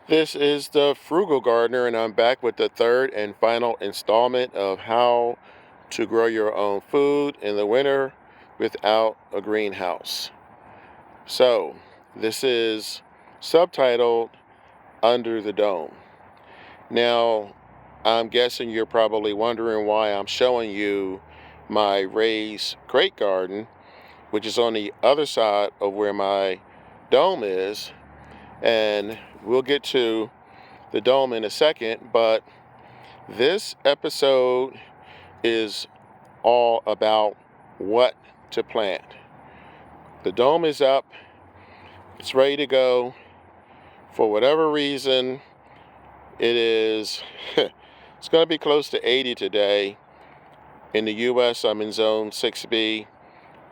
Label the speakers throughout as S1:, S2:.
S1: This is the Frugal Gardener, and I'm back with the third and final installment of how to grow your own food in the winter without a greenhouse. So, this is subtitled Under the Dome. Now, I'm guessing you're probably wondering why I'm showing you my raised crate garden, which is on the other side of where my dome is, and we'll get to the dome in a second, but this episode is all about what to plant. The dome is up, it's ready to go. For whatever reason, it is, it's going to be close to 80 today. In the US, I'm in zone 6B.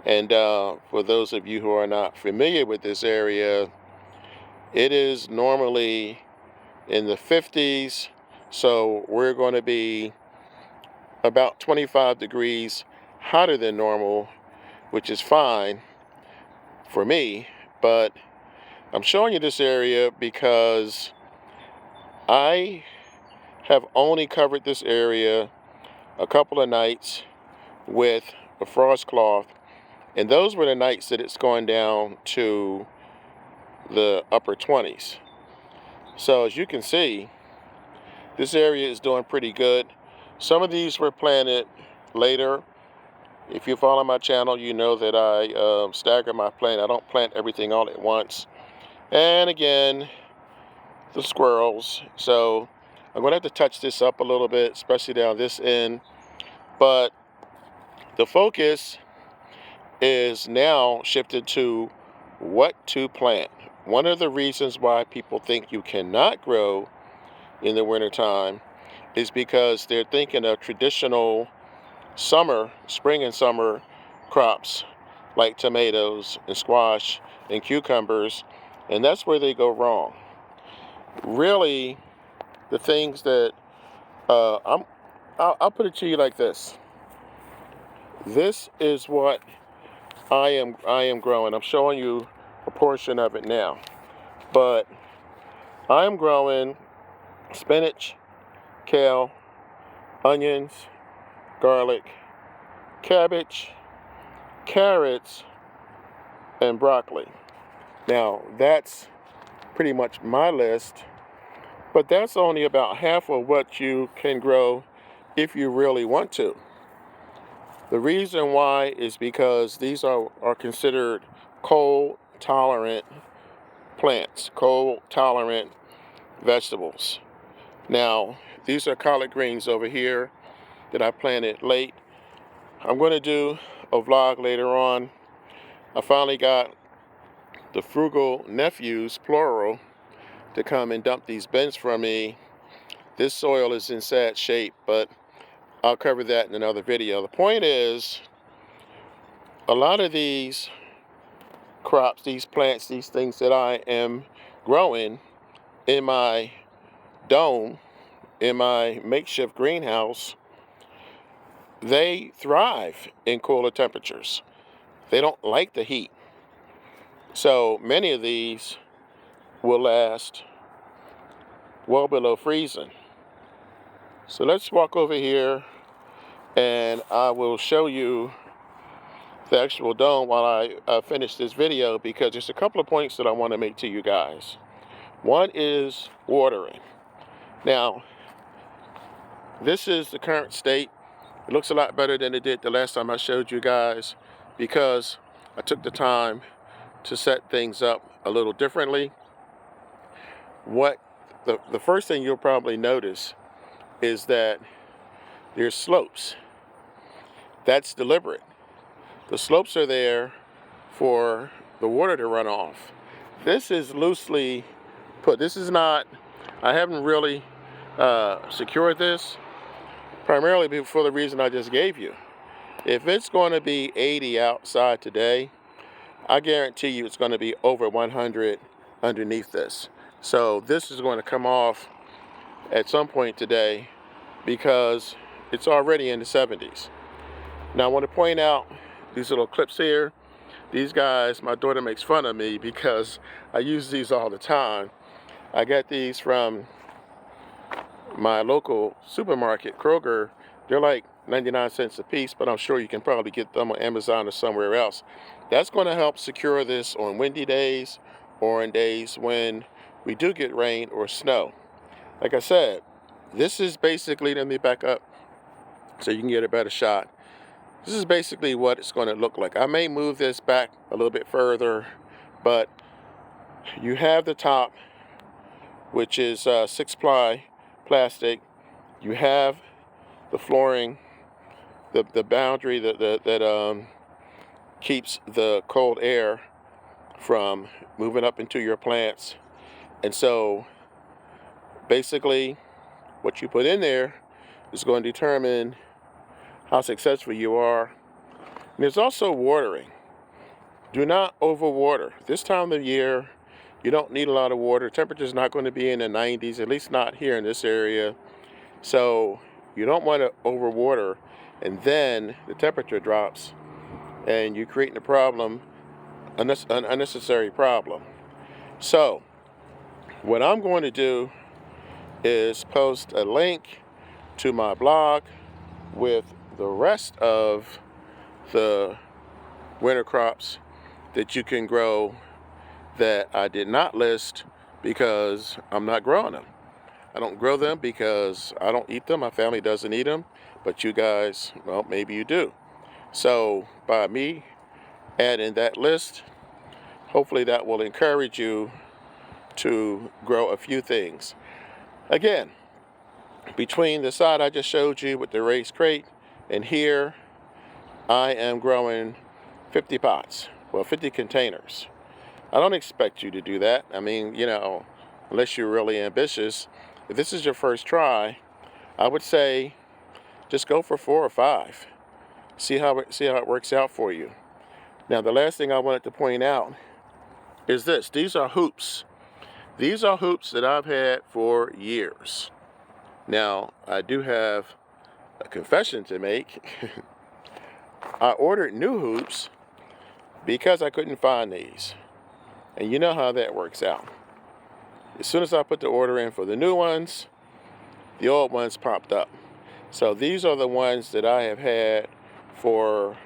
S1: And for those of you who are not familiar with this area, it is normally in the 50s. So we're going to be about 25 degrees hotter than normal, which is fine for me. But I'm showing you this area because I have only covered this area a couple of nights with a frost cloth, and those were the nights that it's going down to the upper 20s. So as you can see, this area is doing pretty good. Some of these were planted later. If you follow my channel, you know that I stagger my plant. I don't plant everything all at once. And again, the squirrels. So I'm going to have to touch this up a little bit, especially down this end. But the focus is now shifted to what to plant. One of the reasons why people think you cannot grow in the wintertime is because they're thinking of traditional spring and summer crops like tomatoes and squash and cucumbers, and that's where they go wrong. Really, the things that I'll put it to you like this. This is what I am growing. I'm showing you a portion of it now, but I'm growing spinach, kale, onions, garlic, cabbage, carrots, and broccoli. Now, that's pretty much my list, but that's only about half of what you can grow if you really want to. The reason why is because these are considered cold-tolerant plants, cold-tolerant vegetables. Now, these are collard greens over here that I planted late. I'm going to do a vlog later on. I finally got the Frugal nephews, plural, to come and dump these bins from me. This soil is in sad shape, but I'll cover that in another video. The point is, a lot of these crops, these plants, these things that I am growing in my dome, in my makeshift greenhouse, they thrive in cooler temperatures. They don't like the heat. So many of these will last well below freezing. So let's walk over here and I will show you the actual dome while I finish this video, because there's a couple of points that I want to make to you guys. One is watering. Now, this is the current state. It looks a lot better than it did the last time I showed you guys because I took the time to set things up a little differently. What the first thing you'll probably notice is that there's slopes. That's deliberate. The slopes are there for the water to run off. This is loosely put. This is not, I haven't really secured this, primarily for the reason I just gave you. If it's going to be 80 outside today, I guarantee you it's going to be over 100 underneath this. So this is going to come off at some point today because it's already in the 70s. Now I want to point out these little clips here. These guys, my daughter makes fun of me because I use these all the time. I got these from my local supermarket, Kroger. They're like 99 cents a piece, but I'm sure you can probably get them on Amazon or somewhere else. That's going to help secure this on windy days or on days when we do get rain or snow. Like I said, this is basically, let me back up so you can get a better shot. This is basically what it's going to look like. I may move this back a little bit further, but you have the top, which is 6-ply plastic. You have the flooring, the boundary that keeps the cold air from moving up into your plants. And so basically what you put in there is going to determine how successful you are. And there's also watering. Do not overwater. This time of year, you don't need a lot of water. Temperature's not going to be in the 90s, at least not here in this area. So you don't want to overwater, and then the temperature drops, and you're creating a problem, an unnecessary problem. So what I'm going to do is post a link to my blog with the rest of the winter crops that you can grow that I did not list because I'm not growing them. I don't grow them because I don't eat them. My family doesn't eat them, but you guys, well, maybe you do. So by me adding that list, hopefully that will encourage you to grow a few things. Again, between the side I just showed you with the raised crate and here, I am growing 50 pots, well, 50 containers. I don't expect you to do that. I mean, you know, unless you're really ambitious. If this is your first try, I would say just go for 4 or 5. See how it works out for you. Now, the last thing I wanted to point out is this. These are hoops. These are hoops that I've had for years. Now, I do have a confession to make. I ordered new hoops because I couldn't find these. And you know how that works out. As soon as I put the order in for the new ones, the old ones popped up. So these are the ones that I have had for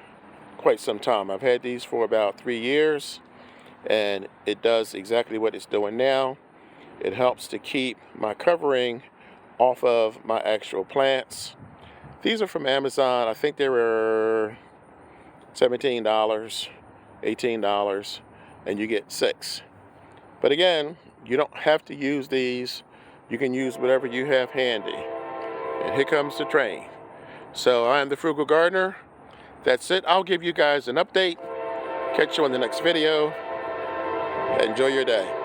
S1: quite some time. I've had these for about 3 years, and it does exactly what it's doing now. It helps to keep my covering off of my actual plants. These are from Amazon. I think they were $17, $18, and you get 6. But again, you don't have to use these. You can use whatever you have handy. And here comes the train. So I am the Frugal Gardener. That's it. I'll give you guys an update. Catch you on the next video. Enjoy your day.